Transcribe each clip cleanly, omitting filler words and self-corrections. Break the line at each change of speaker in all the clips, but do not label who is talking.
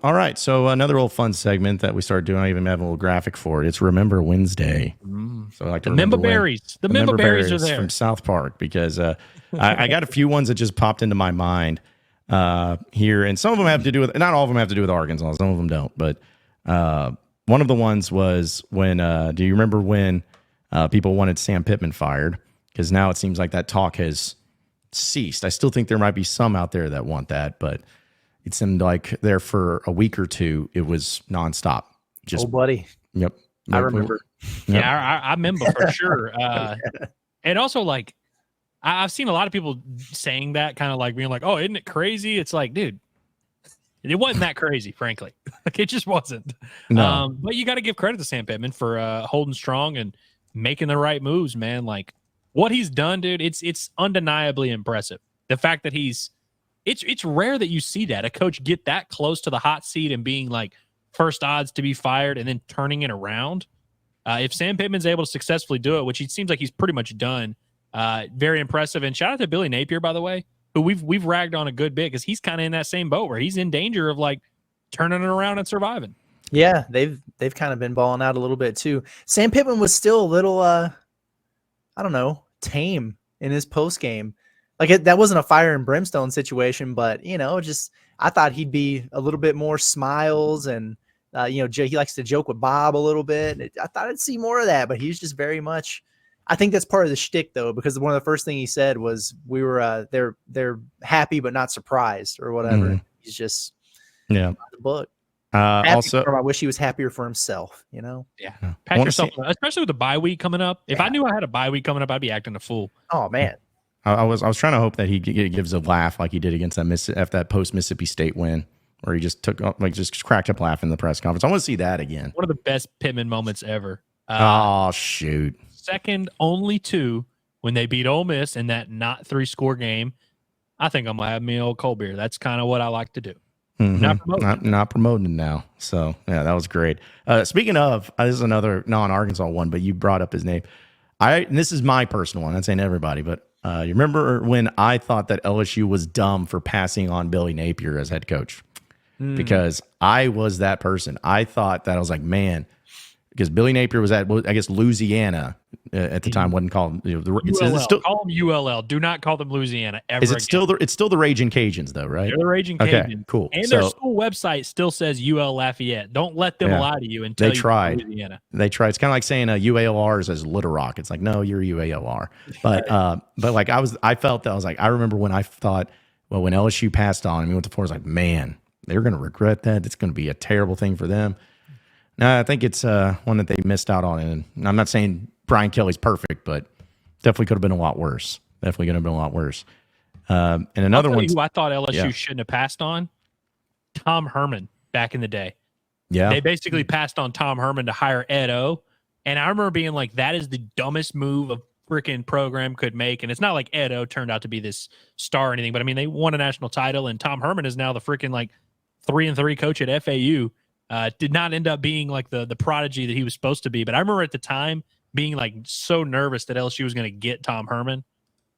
All right. So another little fun segment that we started doing. I even have a little graphic for it. It's Remember Wednesday. So I like to remember
Berries. The Member Berries are there
from South Park because I got a few ones that just popped into my mind here, and some of them have to do with, not all of them have to do with Arkansas. Some of them don't. But one of the ones was when, do you remember when people wanted Sam Pittman fired? Because now it seems like that talk has ceased. I still think there might be some out there that want that, but it seemed like there for a week or two, it was nonstop.
Just, oh, buddy.
Yep.
I remember.
Yep. Yeah, I remember for sure. And also, like, I've seen a lot of people saying that, kind of like being like, oh, isn't it crazy? It's like, dude, it wasn't that crazy, frankly. Like, it just wasn't.
No.
But you got to give credit to Sam Pittman for holding strong and making the right moves, man. Like, what he's done, dude, it's undeniably impressive. The fact that it's rare that you see that a coach get that close to the hot seat and being like first odds to be fired and then turning it around. If Sam Pittman's able to successfully do it, which it seems like he's pretty much done, very impressive. And shout out to Billy Napier, by the way, who we've ragged on a good bit because he's kind of in that same boat where he's in danger of like turning it around and surviving.
Yeah, they've kind of been balling out a little bit too. Sam Pittman was still a little, I don't know, tame in his post game. Like that wasn't a fire and brimstone situation, but just I thought he'd be a little bit more smiles and he likes to joke with Bob a little bit. I thought I'd see more of that, but he's just very much. I think that's part of the shtick though, because one of the first things he said was we were they're happy but not surprised or whatever. Mm-hmm. He's just the book. Also, I wish he was happier for himself, Yeah.
Pat yourself, especially with the bye week coming up. If I knew I had a bye week coming up, I'd be acting a fool.
Oh man.
I was trying to hope that he gives a laugh like he did against that post Mississippi State win, where he just just cracked up laughing in the press conference. I want to see that again.
One of the best Pittman moments ever.
Oh shoot!
Second only to when they beat Ole Miss in that not 3-score game. I think I'm gonna have me an old cold beer. That's kind of what I like to do.
Mm-hmm. Not promoting now. So yeah, that was great. Speaking of, this is another non-Arkansas one, but you brought up his name. And this is my personal one. I'm saying everybody, but you remember when I thought that LSU was dumb for passing on Billy Napier as head coach? Because I was that person. I thought that I was like, man, because Billy Napier was at, I guess, Louisiana at the time. Wasn't called
call them ULL. Do not call them Louisiana ever.
Is it still it's still the Raging Cajuns though, right?
They're the Raging Cajuns.
Okay, cool.
And their school website still says UL Lafayette. Don't let them lie to you and tell
they tried.
You Louisiana.
They tried. It's kind of like saying UALR is Little Rock. It's like, no, you're UALR. But like I felt that I was like, I remember when I thought, well, when LSU passed on and we went to 4, I was like, man, they're going to regret that. It's going to be a terrible thing for them. No, I think it's one that they missed out on. And I'm not saying Brian Kelly's perfect, but definitely could have been a lot worse. And another one
who I thought LSU shouldn't have passed on, Tom Herman back in the day.
Yeah.
They basically passed on Tom Herman to hire Ed O. And I remember being like, that is the dumbest move a freaking program could make. And it's not like Ed O turned out to be this star or anything, but I mean, they won a national title and Tom Herman is now the freaking like 3-3 coach at FAU. Did not end up being like the prodigy that he was supposed to be. But I remember at the time being like so nervous that LSU was going to get Tom Herman.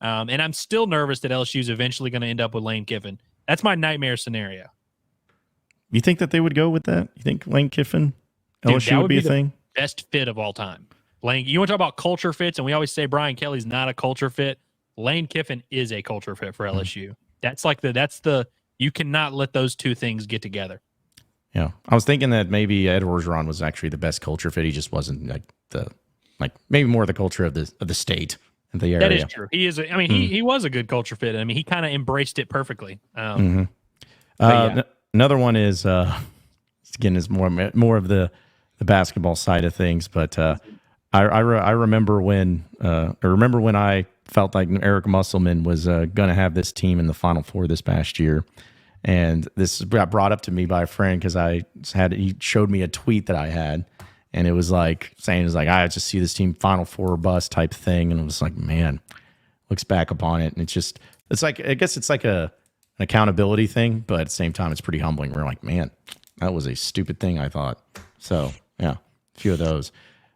And I'm still nervous that LSU is eventually going to end up with Lane Kiffin. That's my nightmare scenario.
You think that they would go with that? You think Lane Kiffin, LSU would be a thing?
Best fit of all time. Lane, you want to talk about culture fits, and we always say Brian Kelly's not a culture fit. Lane Kiffin is a culture fit for LSU. That's like you cannot let those two things get together.
Yeah, I was thinking that maybe Ed Orgeron was actually the best culture fit. He just wasn't maybe more the culture of the state and the area.
That is true. He is. He was a good culture fit. I mean, he kind of embraced it perfectly.
Another one is again is more of the basketball side of things, but I remember when I felt like Eric Musselman was going to have this team in the Final Four this past year. And this got brought up to me by a friend because he showed me a tweet that I had, and it was like saying, I just see this team Final Four or bust type thing. And it was like, man, looks back upon it. And it's like, I guess it's like an accountability thing, but at the same time, it's pretty humbling. We're like, man, that was a stupid thing, I thought. So yeah, a few of those.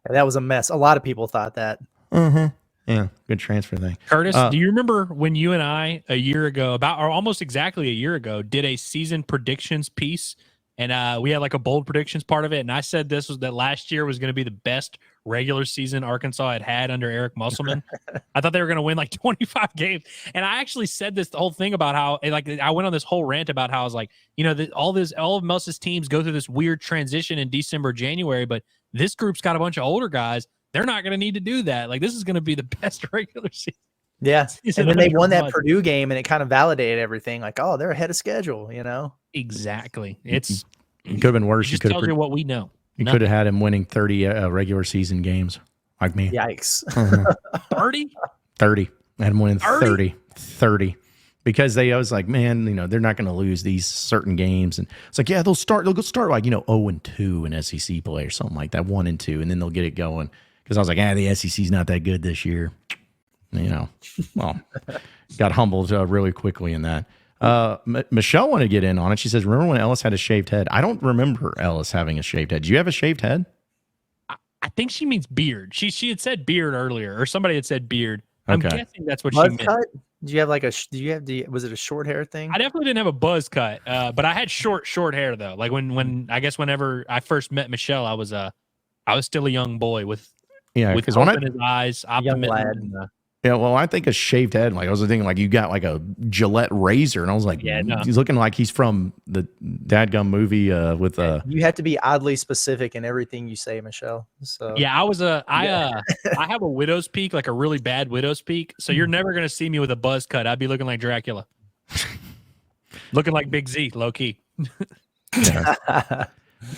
That was a mess. A lot of people thought that.
Mm-hmm. Yeah, good transfer thing.
Curtis, do you remember when you and I a year ago, or almost exactly a year ago, did a season predictions piece And we had like a bold predictions part of it. And I said that last year was going to be the best regular season Arkansas had under Eric Musselman. I thought they were going to win like 25 games. And I actually said the whole thing about how, like, I went on this whole rant about how I was like, all of Mus's teams go through this weird transition in December, January, but this group's got a bunch of older guys. They're not going to need to do that. Like, this is going to be the best regular season.
Yeah. And then they won that Purdue game, and it kind of validated everything. Like, oh, they're ahead of schedule,
Exactly.
It could have been worse.
It just tells you what we know.
You could have had him winning 30 regular season games, like me.
Yikes.
30?
30. I had him winning 30. Because they was like, man, they're not going to lose these certain games. And it's like, yeah, they'll start like, 0-2 in SEC play or something like that, 1-2, and then they'll get it going. Because I was like, the SEC's not that good this year. Well, got humbled really quickly in that. Michelle wanted to get in on it. She says, remember when Ellis had a shaved head? I don't remember Ellis having a shaved head. Do you have a shaved head?
I think she means beard. She had said beard earlier, or somebody had said beard. I'm guessing that's what she meant.
Cut? Did you have was it a short hair thing?
I definitely didn't have a buzz cut, but I had short hair though. Like whenever I first met Michelle, I was still a young boy with
because
hope in his eyes,
young lad.
optimism.
Yeah, well, I think a shaved head. Like I was thinking, like you got like a Gillette razor, and I was like, he's looking like he's from the Dadgum movie with.
You have to be oddly specific in everything you say, Michelle. So
yeah, I have a widow's peak, like a really bad widow's peak. So you're never gonna see me with a buzz cut. I'd be looking like Dracula, looking like Big Z, low key.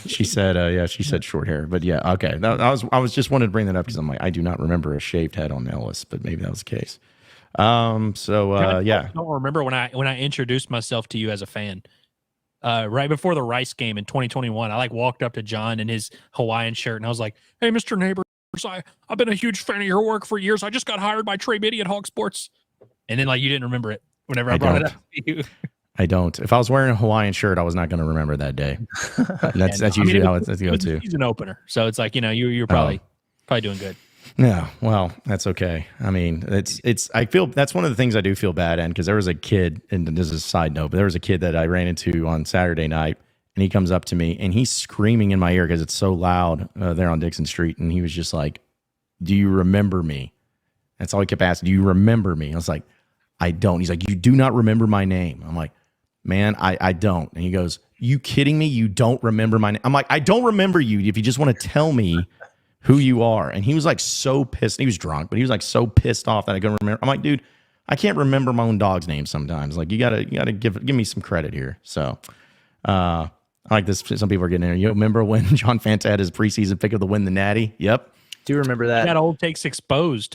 She said, she said short hair, but yeah, okay. I was just wanted to bring that up because I'm like, I do not remember a shaved head on Ellis, but maybe that was the case. I don't
remember when I introduced myself to you as a fan. Right before the Rice game in 2021, I walked up to John in his Hawaiian shirt and I was like, "Hey, Mr. Neighbors, I've been a huge fan of your work for years. I just got hired by Trey Biddy at Hog Sports," and then you didn't remember it whenever I brought it up to you.
I don't. If I was wearing a Hawaiian shirt, I was not going to remember that day. That's usually how it's go to.
He's an opener, so it's like you're probably doing good.
Yeah, well, that's okay. I mean, it's. I feel that's one of the things I do feel bad in because there was a kid, and this is a side note, but there was a kid that I ran into on Saturday night, and he comes up to me and he's screaming in my ear because it's so loud there on Dixon Street, and he was just like, "Do you remember me?" That's all he kept asking. "Do you remember me?" I was like, "I don't." He's like, "You do not remember my name?" I'm like, "Man, I don't." And he goes, "You kidding me? You don't remember my name?" I'm like, "I don't remember you if you just want to tell me who you are." And he was like so pissed. He was drunk, but he was like so pissed off that I couldn't remember. I'm like, "Dude, I can't remember my own dog's name sometimes. Like you gotta give me some credit here." So I like this. Some people are getting in there. You remember when John Fanta had his preseason pick of the win the Natty? Yep.
Do you remember that?
That old takes exposed.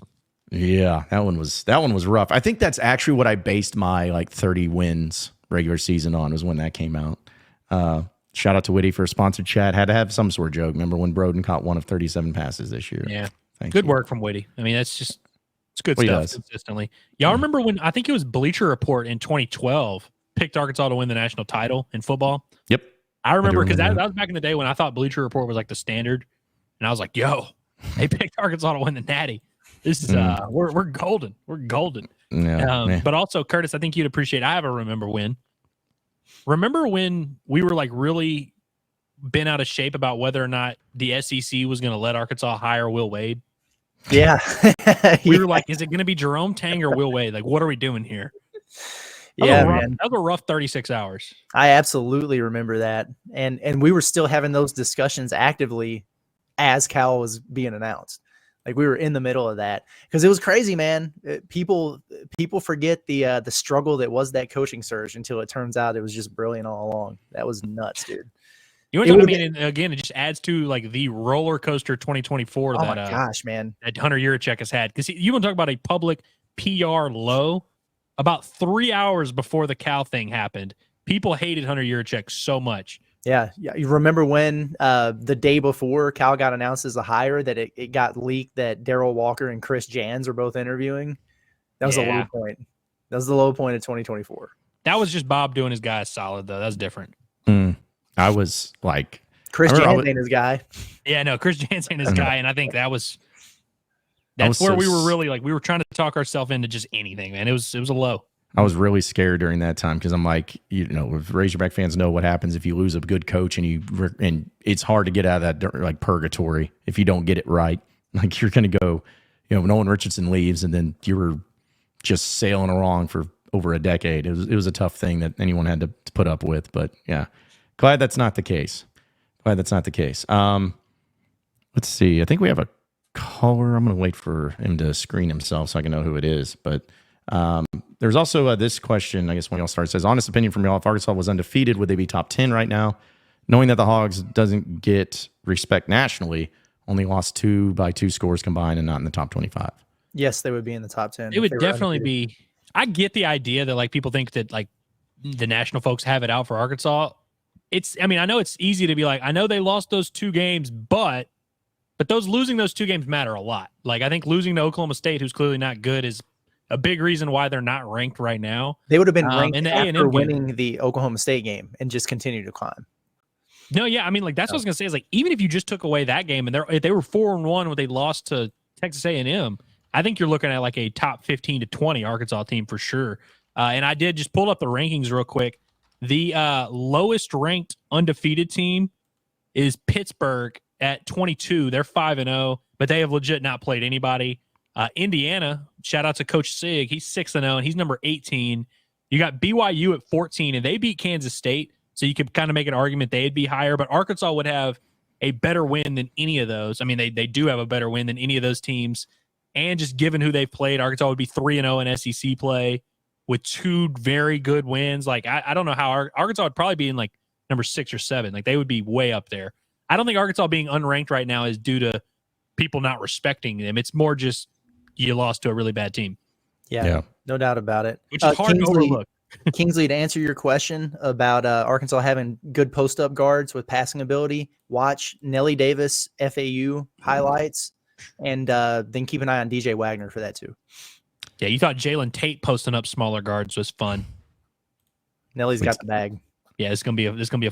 Yeah, that one was rough. I think that's actually what I based my 30 wins regular season on, was when that came out. Shout out to Witty for a sponsored chat. Had to have some sort of joke. Remember when Broden caught 1 of 37 passes this year?
Yeah.
Thank
good
you.
work from Witty. I mean, it's good
Well,
stuff consistently. Y'all remember when I think it was Bleacher Report in 2012 picked Arkansas to win the national title in football?
Yep.
I remember because that was back in the day when I thought Bleacher Report was like the standard. And I was like, yo, they picked Arkansas to win the Natty. This is we're golden. We're golden.
Yeah,
but also, Curtis, I think you'd appreciate, I have a remember when. Remember when we were really bent out of shape about whether or not the SEC was going to let Arkansas hire Will Wade?
Yeah.
We were like, is it going to be Jerome Tang or Will Wade? Like, what are we doing here?
Yeah,
man. That was a rough 36 hours.
I absolutely remember that. And we were still having those discussions actively as Cal was being announced. Like we were in the middle of that because it was crazy, man. People forget the struggle that was that coaching surge until it turns out it was just brilliant all along. That was nuts, dude.
You know what I mean? And again, it just adds to the roller coaster 2024
my gosh, man,
that Hunter Yurachek has had. Because you want to talk about a public PR low? About 3 hours before the Cal thing happened, people hated Hunter Yurachek so much.
Yeah. You remember when the day before Cal got announced as a hire that it got leaked that Darrell Walker and Chris Jans were both interviewing? That was the low point. That was the low point of 2024.
That was just Bob doing his guy solid, though. That's different.
I was like,
Chris Jans ain't his guy.
Yeah, no, Chris Jans ain't his guy, and I think that's where we were really we were trying to talk ourselves into just anything, man. It was a low.
I was really scared during that time because I'm like, if Razorback fans know what happens if you lose a good coach and it's hard to get out of that like purgatory if you don't get it right. Like you're going to go, Nolan Richardson leaves and then you were just sailing along for over a decade. It was a tough thing that anyone had to put up with. But yeah, glad that's not the case. Let's see. I think we have a caller. I'm going to wait for him to screen himself so I can know who it is. But there's also this question, I guess, when y'all start. It says, honest opinion from y'all, if Arkansas was undefeated, would they be top 10 right now? Knowing that the Hogs doesn't get respect nationally, only lost 2 by 2 scores combined and not in the top 25.
Yes, they would be in the top 10.
It would definitely be. I get the idea that like people think that like the national folks have it out for Arkansas. I know it's easy to be like, I know they lost those 2 games, but losing those 2 games matter a lot. Like I think losing to Oklahoma State, who's clearly not good, is a big reason why they're not ranked right now.
They would have been ranked
in the
after
A&M
winning the Oklahoma State game and just continue to climb.
No, yeah, I mean, like that's what I was gonna say. Is like even if you just took away that game and they were 4-1 when they lost to Texas A&M, I think you're looking at like a top 15 to 20 Arkansas team for sure. And I did just pull up the rankings real quick. The lowest ranked undefeated team is Pittsburgh at 22. They're 5-0, but they have legit not played anybody. Indiana, shout out to Coach Sig. He's 6-0 and he's number 18. You got BYU at 14 and they beat Kansas State. So you could kind of make an argument they'd be higher, but Arkansas would have a better win than any of those. I mean, they do have a better win than any of those teams. And just given who they've played, Arkansas would be 3-0 in SEC play with 2 very good wins. Like, I don't know how Arkansas would probably be in like number 6 or 7. Like they would be way up there. I don't think Arkansas being unranked right now is due to people not respecting them. It's more just you lost to a really bad team.
Yeah. No doubt about it.
Which is hard to overlook.
Kingsley, to answer your question about Arkansas having good post-up guards with passing ability, watch Nelly Davis FAU highlights, and then keep an eye on DJ Wagner for that too.
Yeah, you thought Jalen Tate posting up smaller guards was fun.
Nelly's got the bag.
Yeah, it's gonna be a fun